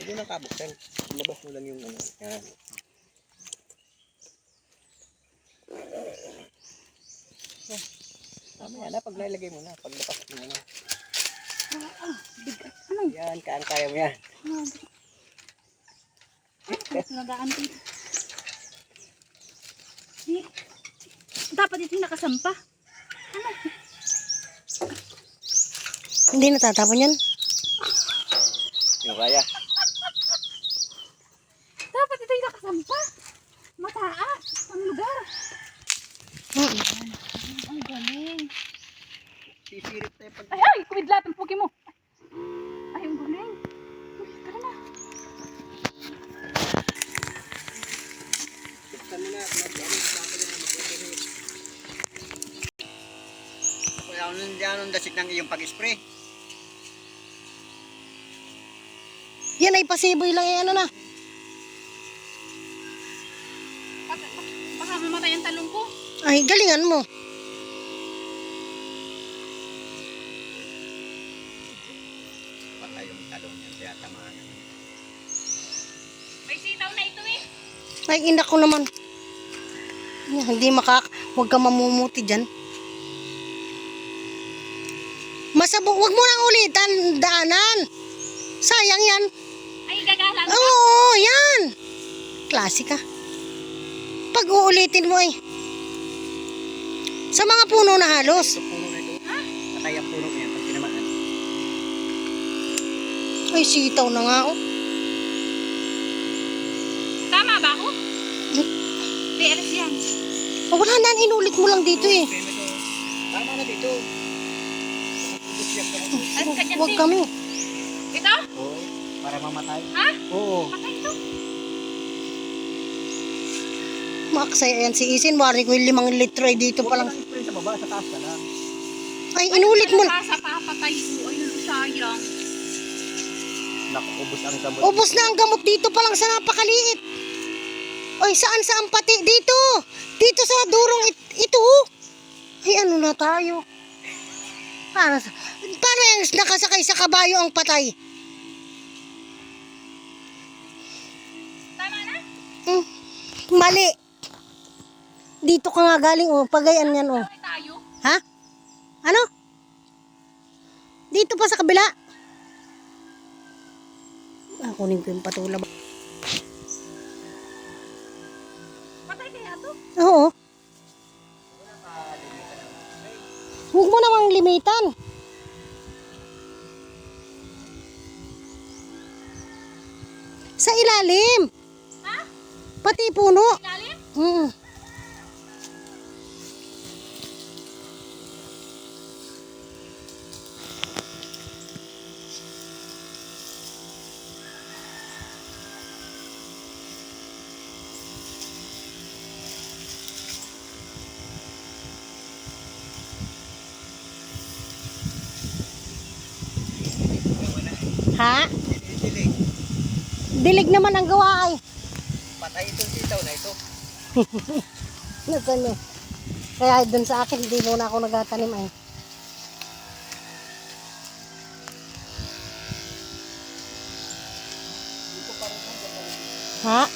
Hindi na kabuksan. Labas mo lang yung ano. Yan. Mamaya na, pag nailagay mo na. Paglapas mo na. Bigat. Ano? Yan, kaya mo yan. Nagaan dito. Dapat ito yung nakasampa. Ano? Hindi natatapon yan. Yung kaya. Dapat ito yung nakasampa. Mataas. Ang lugar. Ang galing. Sisirip tayo pag... Ay! Kumidlat ang pugi mo. Ay, ang galing. Uy, tara na. Buksan mo na. Kaya ako nung dasik ng iyong pag-spray. Yan ay pasiboy lang yan, ano na. Baka mamatay ang talong ko. Ay, galingan mo. Patay yung talong niya. Kaya tamaan. May sitaw na ito eh. Ay, inak ko naman. Hindi huwag ka mamumuti dyan. Masabog, huwag mo nang ulitan, daanan. Sayang yan. Ay, gagalang. Oo, yan. Klase ka. Pag uulitin mo sa mga puno na halos. Ito puno na ito. Patay ang puno niya pag tinamaan. Ay, sitaw na nga, oh. Tama ba ako? PLS yan. Oh, wala na, inulit mo lang dito eh. Tama na dito. Ano ka dyan, Huwag Sis? kami. Ito? Oo. Para mamatay. Ha? Oo. Patay ito. Maksay, ayan si Isin. Wari ko yung 5 litro ay dito pa lang. Huwag ka lang sa baba, sa taas ka lang. Ay, inulit mo. Sa papatay ko. Ay, sayang. Nakubos ang gamot. Ubos na ang gamot dito pa lang sa napakaliit. Ay, saan pati? Dito. Dito sa durong ito. Ay, ano na tayo? Paano yung nakasakay sa kabayo ang patay? Tama na? Mali. Dito ka nga galing, oh. Pagayan yan, oh. Tawid tayo. Ha? Ano? Dito pa sa kabila. Kunin ko yung patula. Patay kaya ito? Oo. Huwag mo namang limitan. Sa ilalim. Ha? Pati puno. Ilalim? Ha? Dilig. Dilig naman ang gawa ay. Patay itong sitaw na ito. Nasaan yun? Kaya dun sa akin, hindi muna ako nagtatanim ay. Ha?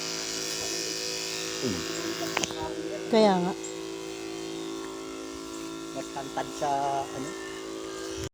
Kaya nga. Mas tantad sa ano.